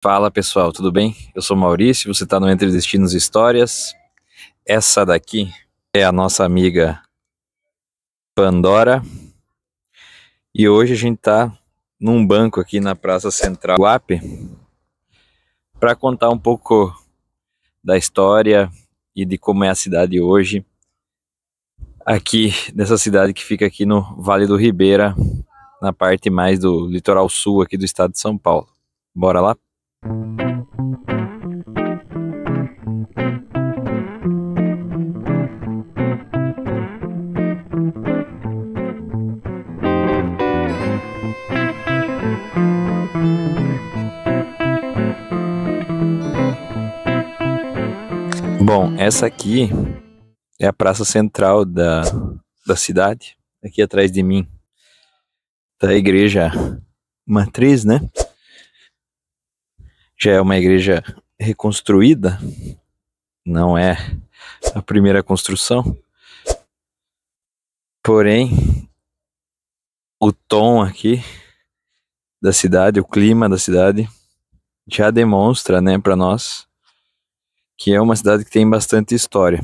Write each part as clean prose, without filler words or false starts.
Fala pessoal, tudo bem? Eu sou Maurício, você está no Entre Destinos e Histórias. Essa daqui é a nossa amiga Pandora e hoje a gente está num banco aqui na Praça Central do Guape para contar um pouco da história e de como é a cidade hoje, aqui nessa cidade que fica aqui no Vale do Ribeira, na parte mais do litoral sul aqui do estado de São Paulo. Bora lá? Bom, essa aqui é a praça central da cidade. Aqui atrás de mim tá a igreja matriz, né? Já é uma igreja reconstruída, não é a primeira construção. Porém, o tom aqui da cidade, o clima da cidade, já demonstra, né, para nós que é uma cidade que tem bastante história.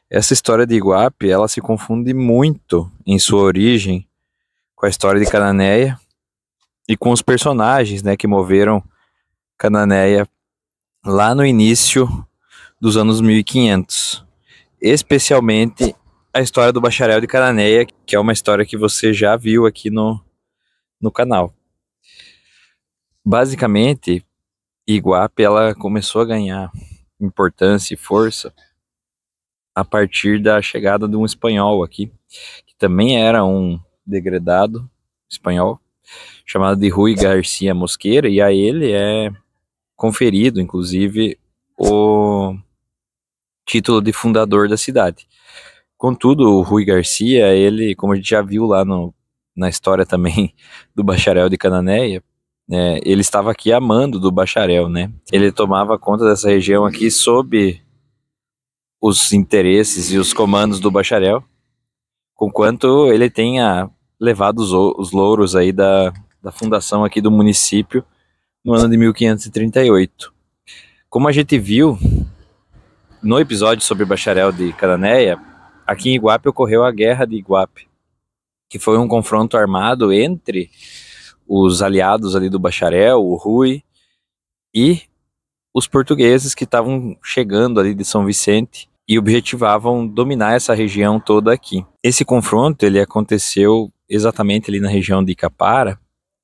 Essa história de Iguape, ela se confunde muito em sua origem com a história de Cananéia e com os personagens, né, que moveram Cananéia lá no início dos anos 1500. Especialmente a história do Bacharel de Cananéia, que é uma história que você já viu aqui no canal. Basicamente, Iguape ela começou a ganhar importância e força a partir da chegada de um espanhol aqui, que também era um degredado espanhol, chamado de Rui Garcia Mosqueira, e a ele é conferido, inclusive, o título de fundador da cidade. Contudo, o Rui Garcia, ele, como a gente já viu lá na história também do Bacharel de Cananéia, ele estava aqui a mando do Bacharel, né? Ele tomava conta dessa região aqui sob os interesses e os comandos do Bacharel, conquanto ele tenha levado os louros aí da fundação aqui do município no ano de 1538. Como a gente viu no episódio sobre o Bacharel de Cananéia, aqui em Iguape ocorreu a Guerra de Iguape, que foi um confronto armado entre os aliados ali do Bacharel, o Rui, e os portugueses que estavam chegando ali de São Vicente e objetivavam dominar essa região toda aqui. Esse confronto ele aconteceu exatamente ali na região de Capara,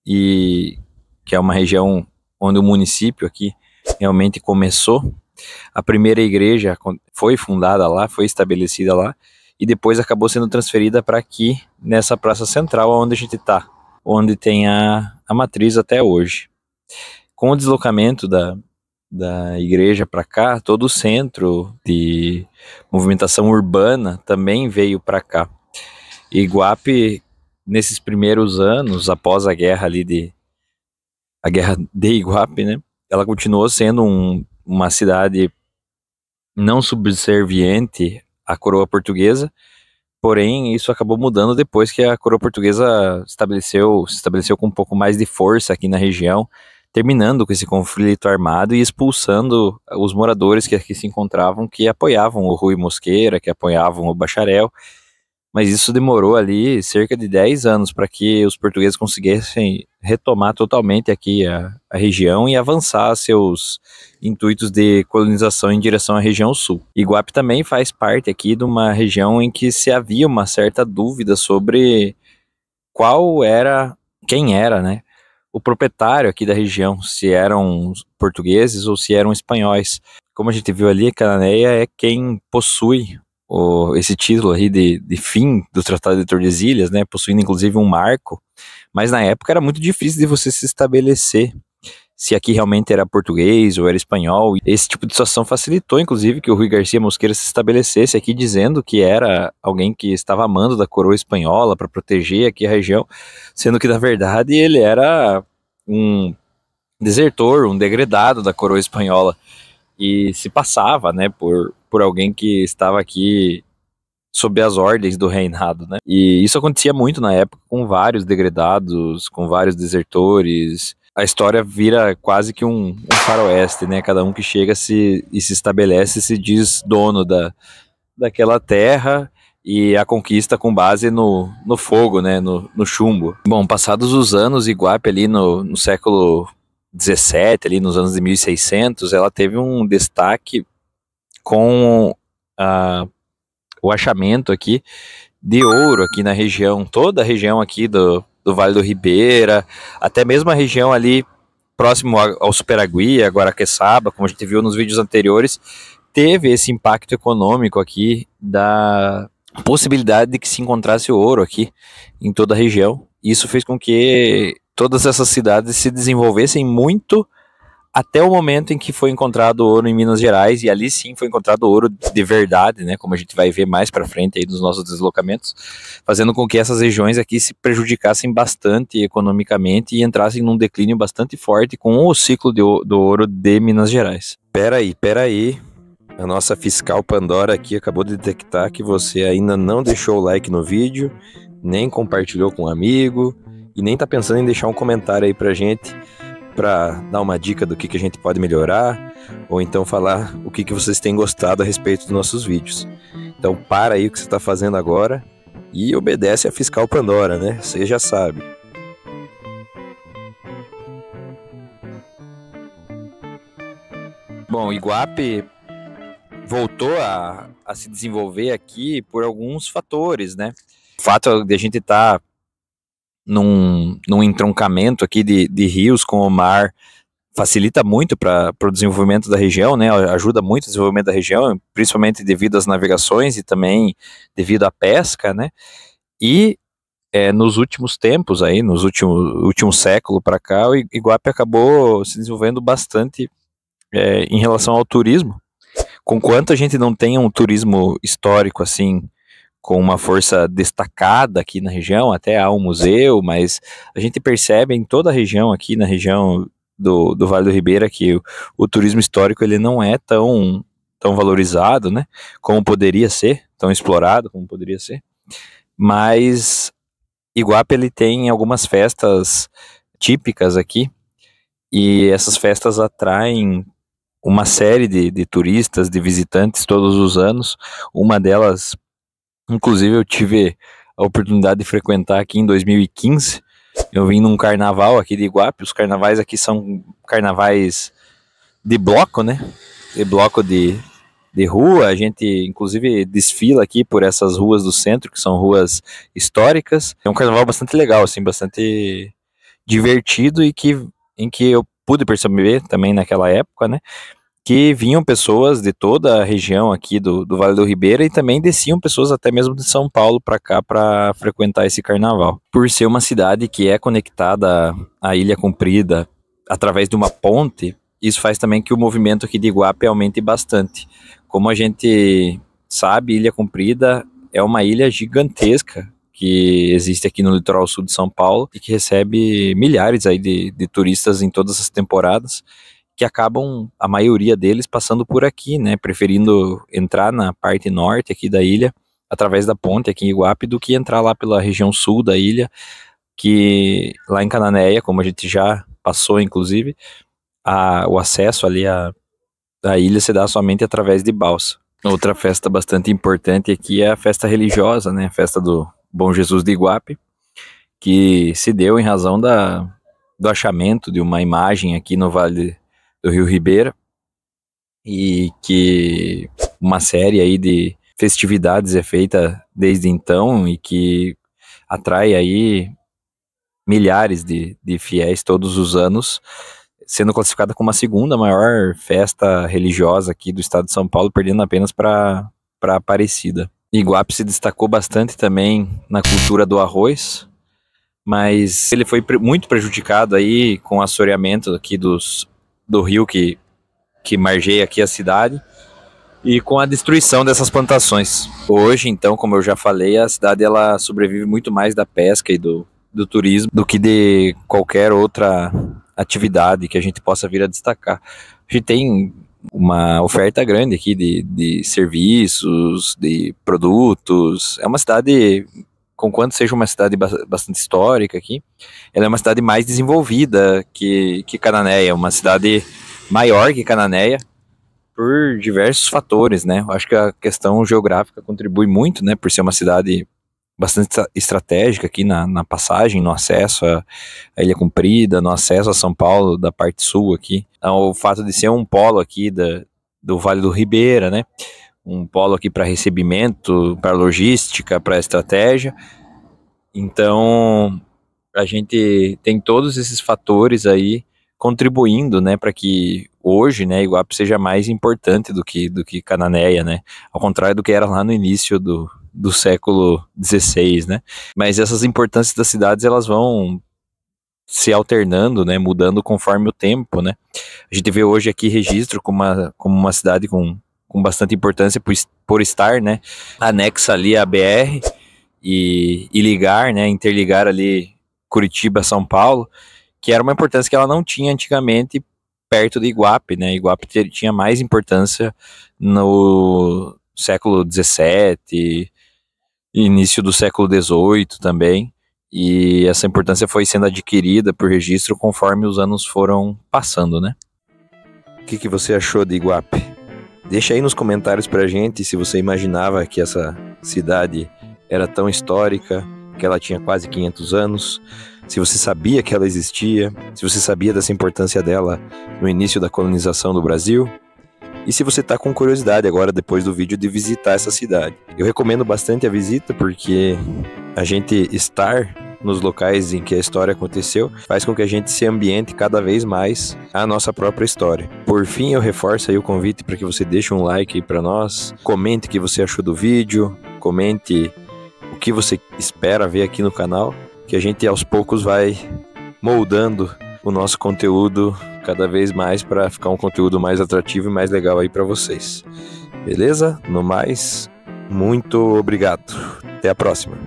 e que é uma região onde o município aqui realmente começou. A primeira igreja foi fundada lá, foi estabelecida lá, e depois acabou sendo transferida para aqui, nessa praça central, onde a gente está, onde tem a matriz até hoje. Com o deslocamento da igreja para cá, todo o centro de movimentação urbana também veio para cá. Iguape, nesses primeiros anos, após a guerra ali a guerra de Iguape, né, ela continuou sendo uma cidade não subserviente à coroa portuguesa, porém isso acabou mudando depois que a coroa portuguesa se estabeleceu com um pouco mais de força aqui na região, terminando com esse conflito armado e expulsando os moradores que aqui se encontravam, que apoiavam o Rui Mosqueira, que apoiavam o Bacharel. Mas isso demorou ali cerca de 10 anos para que os portugueses conseguissem retomar totalmente aqui a região e avançar seus intuitos de colonização em direção à região sul. Iguape também faz parte aqui de uma região em que se havia uma certa dúvida sobre quem era, né, o proprietário aqui da região, se eram portugueses ou se eram espanhóis. Como a gente viu ali, Cananéia é quem possui esse título aí de fim do Tratado de Tordesilhas, né, possuindo inclusive um marco, mas na época era muito difícil de você se estabelecer se aqui realmente era português ou era espanhol. Esse tipo de situação facilitou, inclusive, que o Rui Garcia Mosqueira se estabelecesse aqui dizendo que era alguém que estava a mando da coroa espanhola para proteger aqui a região, sendo que, na verdade, ele era um desertor, um degredado da coroa espanhola e se passava, né, por alguém que estava aqui sob as ordens do reinado, né? E isso acontecia muito na época com vários degredados, com vários desertores, a história vira quase que um faroeste, né? Cada um que chega se estabelece, se diz dono daquela terra e a conquista com base no fogo, né? No chumbo. Bom, passados os anos, Iguape ali no século 17, ali nos anos de 1600, ela teve um destaque com o achamento aqui de ouro aqui na região, toda a região aqui do Vale do Ribeira, até mesmo a região ali próximo ao Superagui, a Guaraqueçaba, como a gente viu nos vídeos anteriores, teve esse impacto econômico aqui da possibilidade de que se encontrasse ouro aqui em toda a região. Isso fez com que todas essas cidades se desenvolvessem muito até o momento em que foi encontrado ouro em Minas Gerais, e ali sim foi encontrado ouro de verdade, né, como a gente vai ver mais para frente aí nos nossos deslocamentos, fazendo com que essas regiões aqui se prejudicassem bastante economicamente e entrassem num declínio bastante forte com o ciclo do ouro de Minas Gerais. Pera aí, a nossa fiscal Pandora aqui acabou de detectar que você ainda não deixou o like no vídeo, nem compartilhou com um amigo, e nem tá pensando em deixar um comentário aí pra gente, para dar uma dica do que a gente pode melhorar, ou então falar o que vocês têm gostado a respeito dos nossos vídeos. Então para aí o que você está fazendo agora e obedece a fiscal Pandora, né? Você já sabe. Bom, Iguape voltou a se desenvolver aqui por alguns fatores, né? O fato de a gente estar num entroncamento aqui de rios com o mar facilita muito para o desenvolvimento da região, né? Ajuda muito o desenvolvimento da região, principalmente devido às navegações e também devido à pesca, né? E nos últimos tempos aí, nos último século para cá, o Iguape acabou se desenvolvendo bastante em relação ao turismo. Conquanto a gente não tenha um turismo histórico assim com uma força destacada aqui na região, até há um museu, mas a gente percebe em toda a região aqui, na região do Vale do Ribeira, que o turismo histórico ele não é tão valorizado, né, como poderia ser, tão explorado como poderia ser, mas Iguape ele tem algumas festas típicas aqui, e essas festas atraem uma série de turistas, de visitantes todos os anos. Uma delas, inclusive, eu tive a oportunidade de frequentar aqui em 2015. Eu vim num carnaval aqui de Iguape. Os carnavais aqui são carnavais de bloco, né? De bloco de rua. A gente, inclusive, desfila aqui por essas ruas do centro, que são ruas históricas. É um carnaval bastante legal, assim, bastante divertido e em que eu pude perceber também naquela época, né? Que vinham pessoas de toda a região aqui do Vale do Ribeira e também desciam pessoas até mesmo de São Paulo para cá para frequentar esse carnaval. Por ser uma cidade que é conectada à Ilha Comprida através de uma ponte, isso faz também que o movimento aqui de Iguape aumente bastante. Como a gente sabe, Ilha Comprida é uma ilha gigantesca que existe aqui no litoral sul de São Paulo e que recebe milhares aí de turistas em todas as temporadas, que acabam, a maioria deles, passando por aqui, né, preferindo entrar na parte norte aqui da ilha, através da ponte aqui em Iguape, do que entrar lá pela região sul da ilha, que lá em Cananéia, como a gente já passou, inclusive, o acesso ali à ilha se dá somente através de balsa. Outra festa bastante importante aqui é a festa religiosa, né, a festa do Bom Jesus de Iguape, que se deu em razão do achamento de uma imagem aqui no Vale do Rio Ribeira, e que uma série aí de festividades é feita desde então e que atrai aí milhares de fiéis todos os anos, sendo classificada como a segunda maior festa religiosa aqui do estado de São Paulo, perdendo apenas para Aparecida. Iguape se destacou bastante também na cultura do arroz, mas ele foi muito prejudicado aí com o assoreamento aqui do rio que margeia aqui a cidade e com a destruição dessas plantações. Hoje, então, como eu já falei, a cidade ela sobrevive muito mais da pesca e do turismo do que de qualquer outra atividade que a gente possa vir a destacar. A gente tem uma oferta grande aqui de serviços, de produtos. É uma cidade conquanto seja uma cidade bastante histórica aqui, ela é uma cidade mais desenvolvida que Cananéia, uma cidade maior que Cananéia, por diversos fatores, né? Eu acho que a questão geográfica contribui muito, né? Por ser uma cidade bastante estratégica aqui na passagem, no acesso à Ilha Comprida, no acesso a São Paulo, da parte sul aqui. Então, o fato de ser um polo aqui do Vale do Ribeira, né? Um polo aqui para recebimento, para logística, para estratégia. Então, a gente tem todos esses fatores aí contribuindo, né, para que hoje, né, Iguape seja mais importante do que Cananéia, né, ao contrário do que era lá no início do século XVI, né, mas essas importâncias das cidades, elas vão se alternando, né, mudando conforme o tempo, né. A gente vê hoje aqui Registro como uma cidade com bastante importância por estar, né, anexa ali à BR e ligar, né, interligar ali Curitiba, São Paulo, que era uma importância que ela não tinha antigamente perto de Iguape, né? Iguape tinha mais importância no século XVII, início do século XVIII também, e essa importância foi sendo adquirida por Registro conforme os anos foram passando, né? O que você achou de Iguape? Deixa aí nos comentários pra gente se você imaginava que essa cidade era tão histórica, que ela tinha quase 500 anos, se você sabia que ela existia, se você sabia dessa importância dela no início da colonização do Brasil, e se você está com curiosidade agora, depois do vídeo, de visitar essa cidade. Eu recomendo bastante a visita, porque a gente estar nos locais em que a história aconteceu faz com que a gente se ambiente cada vez mais à nossa própria história. Por fim, eu reforço aí o convite para que você deixe um like aí para nós, comente o que você achou do vídeo, comente o que você espera ver aqui no canal, que a gente aos poucos vai moldando o nosso conteúdo cada vez mais para ficar um conteúdo mais atrativo e mais legal aí para vocês. Beleza? No mais, muito obrigado. Até a próxima.